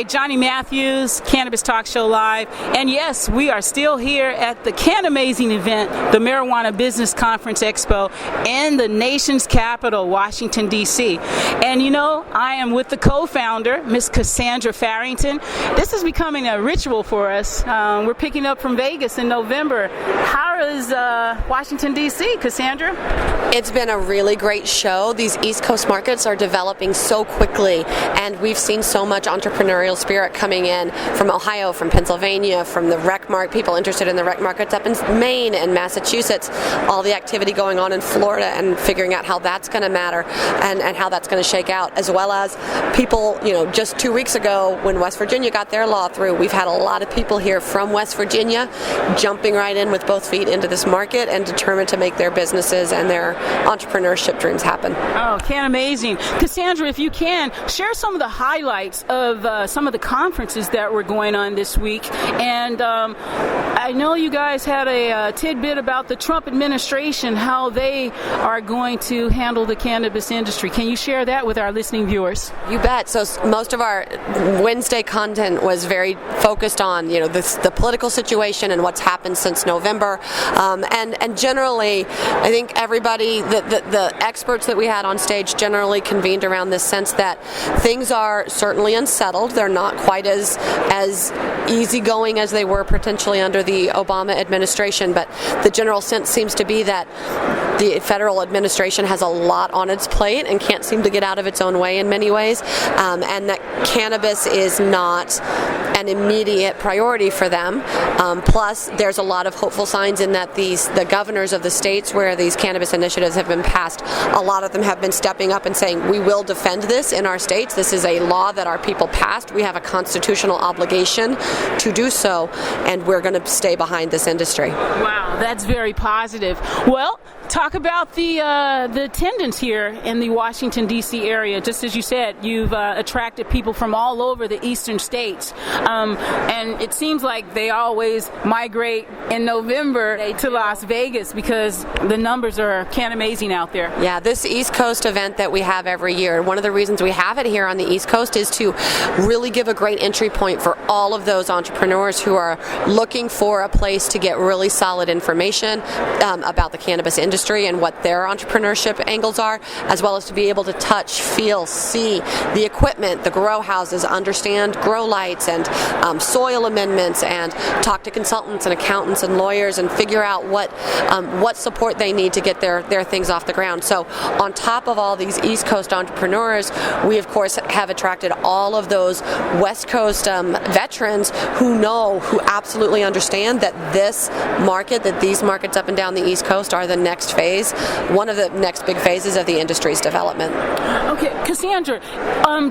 Hi, Johnny Matthews, Cannabis Talk Show Live. And yes, we are still here at the Cannamazing event, the Marijuana Business Conference Expo in the nation's capital, Washington, D.C. And you know, I am with the co-founder, Miss Cassandra Farrington. This is becoming a ritual for us. We're picking up from Vegas in November. How is Washington, D.C., Cassandra? It's been a really great show. These East Coast markets are developing so quickly, and we've seen so much entrepreneurial spirit coming in from Ohio, from Pennsylvania, from the rec market, people interested in the rec markets up in Maine and Massachusetts, all the activity going on in Florida and figuring out how that's going to matter and how that's going to shake out, as well as people, you know, just 2 weeks ago when West Virginia got their law through, we've had a lot of people here from West Virginia jumping right in with both feet into this market and determined to make their businesses and their entrepreneurship dreams happen. Oh, Cannamazing. Cassandra, if you can, share some of the highlights of some of the conferences that were going on this week. And I know you guys had a tidbit about the Trump administration, how they are going to handle the cannabis industry. Can you share that with our listening viewers? You bet. So most of our Wednesday content was very focused on, you know, the political situation and what's happened since November. And generally, I think everybody, the experts that we had on stage generally convened around this sense that things are certainly unsettled. They're not quite as easygoing as they were potentially under the Obama administration, but the general sense seems to be that the federal administration has a lot on its plate and can't seem to get out of its own way in many ways, and that cannabis is not an immediate priority for them. Plus, there's a lot of hopeful signs in that the governors of the states where these cannabis initiatives have been passed, a lot of them have been stepping up and saying, we will defend this in our states. This is a law that our people passed. We have a constitutional obligation to do so, and we're going to stay behind this industry. Wow, that's very positive. Well, talk about the attendance here in the Washington, D.C. area. Just as you said, you've attracted people from all over the eastern states. And it seems like they always migrate in November to Las Vegas because the numbers are Cannamazing out there. Yeah, this East Coast event that we have every year, one of the reasons we have it here on the East Coast is to really give a great entry point for all of those entrepreneurs who are looking for a place to get really solid information about the cannabis industry and what their entrepreneurship angles are, as well as to be able to touch, feel, see the equipment, the grow houses, understand grow lights and soil amendments, and talk to consultants and accountants and lawyers and figure out what support they need to get their things off the ground. So on top of all these East Coast entrepreneurs, we of course have attracted all of those West Coast veterans who absolutely understand that this market, that these markets up and down the East Coast are the next phase, one of the next big phases of the industry's development. Okay, Cassandra,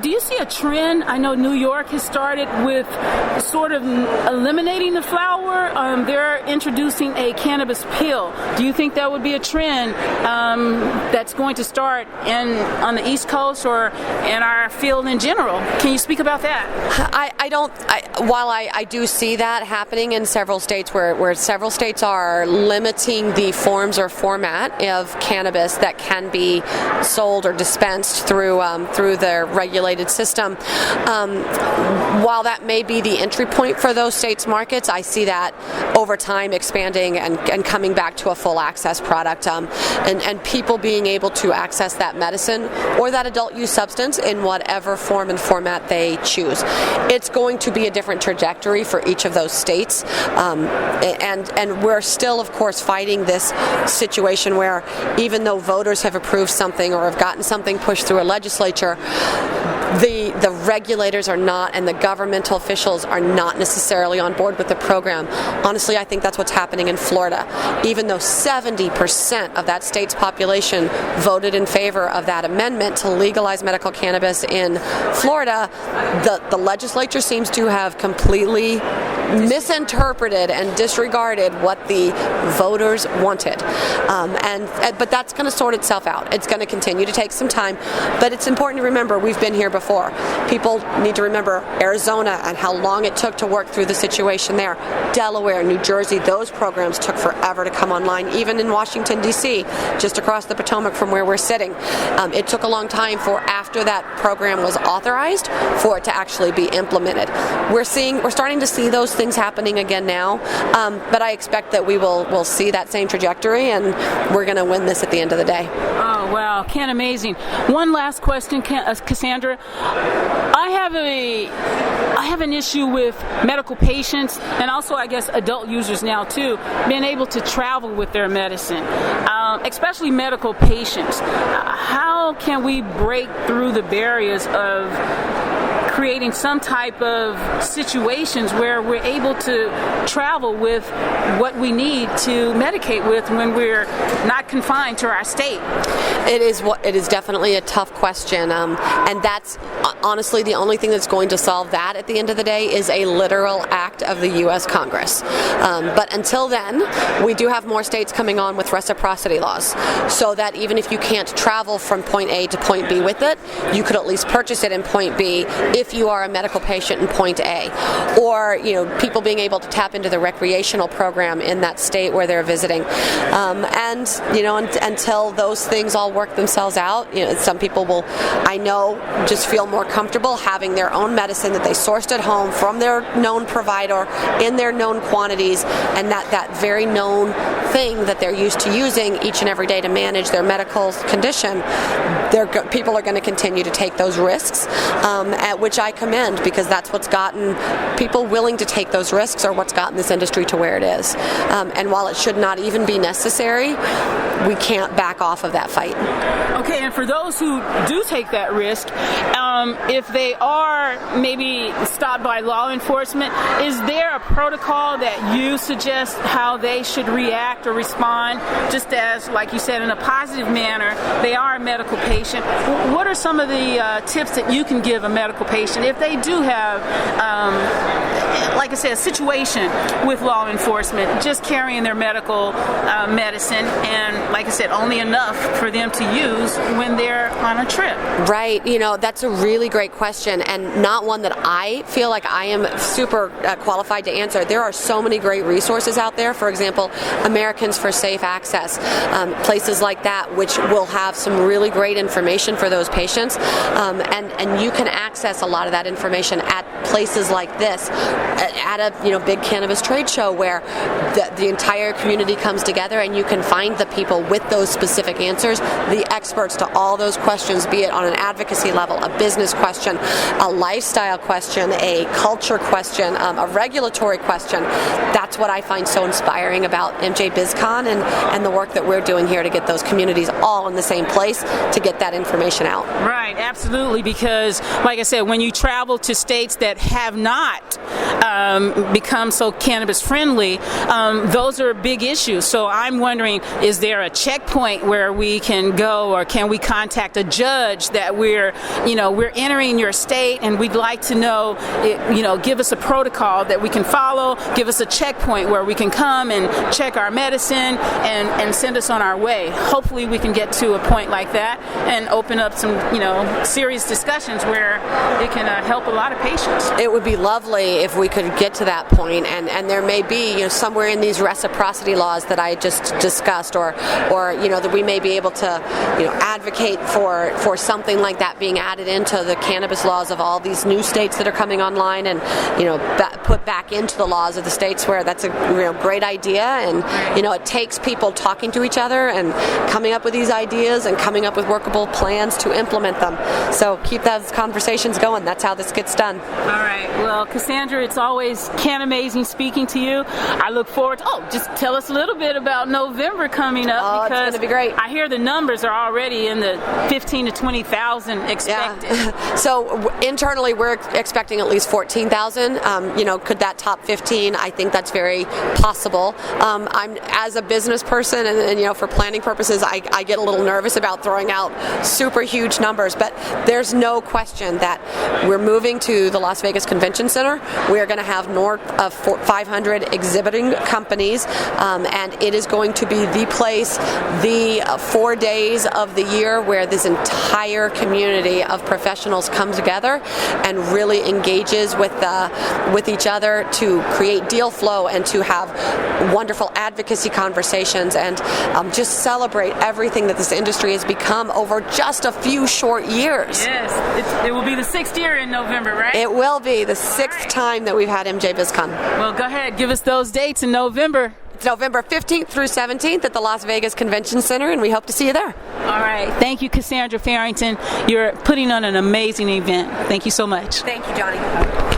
do you see a trend? I know New York has started with sort of eliminating the flower. They're introducing a cannabis pill. Do you think that would be a trend that's going to start on the East Coast or in our field in general? Can you speak about that? While I do see that happening in several states where several states are limiting the forms or format of cannabis that can be sold or dispensed through their regulated system, while that may be the entry point for those states' markets, I see that over time expanding and coming back to a full access product, and people being able to access that medicine or that adult use substance in whatever form and format they choose. It's going to be a different trajectory for each of those states, and we're still, of course, fighting this situation where even though voters have approved something or have gotten something pushed through a legislature, the regulators are not, and the governmental officials are not necessarily on board with the program. Honestly, I think that's what's happening in Florida. Even though 70% of that state's population voted in favor of that amendment to legalize medical cannabis in Florida, the legislature seems to have completely misinterpreted and disregarded what the voters wanted. But that's going to sort itself out. It's going to continue to take some time, but it's important to remember we've been here before. People need to remember Arizona and how long it took to work through the situation there. Delaware, New Jersey, those programs took forever to come online. Even in Washington, D.C., just across the Potomac from where we're sitting, it took a long time for after that program was authorized for it to actually be implemented. We're starting to see those things happening again now, but I expect that we'll see that same trajectory, and we're going to win this at the end of the day. Oh, wow. Cannamazing. One last question, Cassandra. I have an issue with medical patients, and also I guess adult users now too, being able to travel with their medicine, especially medical patients. How can we break through the barriers of creating some type of situations where we're able to travel with what we need to medicate with when we're not confined to our state? It is definitely a tough question, and that's honestly the only thing that's going to solve that at the end of the day is a literal act of the U.S. Congress. But until then, we do have more states coming on with reciprocity laws, so that even if you can't travel from point A to point B with it, you could at least purchase it in point B if you are a medical patient in point A, or people being able to tap into the recreational program in that state where they're visiting, and until those things all work themselves out, some people will, I know, just feel more comfortable having their own medicine that they sourced at home from their known provider in their known quantities, and that very known thing that they're used to using each and every day to manage their medical condition. People are going to continue to take those risks, at which I commend, because that's what's gotten people willing to take those risks, or what's gotten this industry to where it is. And while it should not even be necessary, we can't back off of that fight. Okay, and for those who do take that risk, if they are maybe stopped by law enforcement, is there a protocol that you suggest how they should react or respond, just as, like you said, in a positive manner, they are a medical patient? What are some of the tips that you can give a medical patient if they do have, like I said, a situation with law enforcement, just carrying their medical medicine, and like I said, only enough for them to use when they're on a trip? Right. That's a really great question, and not one that I feel like I am super qualified to answer. There are so many great resources out there. For example, Americans for Safe Access, places like that, which will have some really great information for those patients, and you can access a lot of that information at places like this, at a big cannabis trade show where the entire community comes together, and you can find the people with those specific answers, the experts to all those questions, be it on an advocacy level, a business question, a lifestyle question, a culture question, a regulatory question. That's what I find so inspiring about MJ Biz Con and the work that we're doing here to get those communities all in the same place to get that information out. Right, absolutely, because like I said, when you travel to states that have not become so cannabis friendly, those are big issues. So I'm wondering, is there a checkpoint where we can go, or can we contact a judge that we're entering your state and we'd like to know, give us a protocol that we can follow, give us a checkpoint where we can come and check our medicine and send us on our way. Hopefully we can get to a point like that and open up some, serious discussions where it can help a lot of patients. It would be lovely if we could get to that point, and there may be, somewhere in these reciprocity laws that I just discussed, or that we may be able to, advocate for something like that being added into the cannabis laws of all these new states that are coming online, and put back into the laws of the states where that's a great idea. And it takes people talking to each other and coming up with these ideas and coming up with workable plans to implement them. So keep those conversations going. That's how this gets done. All right. Well, Cassandra, it's always Cannamazing speaking to you. I look forward to, just tell us a little bit about November coming up, because it's going to be great. I hear the numbers are already in the 15 to 20,000 expected. Yeah. So internally, we're expecting at least 14,000. Could that top 15? I think that's very possible. I'm, as a business person, and for planning purposes, I get a little nervous about throwing out super huge numbers, but there's no question that we're moving to the Las Vegas Convention Center. We We're going to have north of 500 exhibiting companies, and it is going to be the place, the 4 days of the year where this entire community of professionals come together and really engages with each other to create deal flow and to have wonderful advocacy conversations and just celebrate everything that this industry has become over just a few short years. Yes, it will be the 6th year in November, right? It will be the 6th time that we've had MJ Biz Con. Well, go ahead, give us those dates in November. It's November 15th through 17th at the Las Vegas Convention Center, and we hope to see you there. All right. Thank you, Cassandra Farrington. You're putting on an amazing event. Thank you so much. Thank you, Johnny.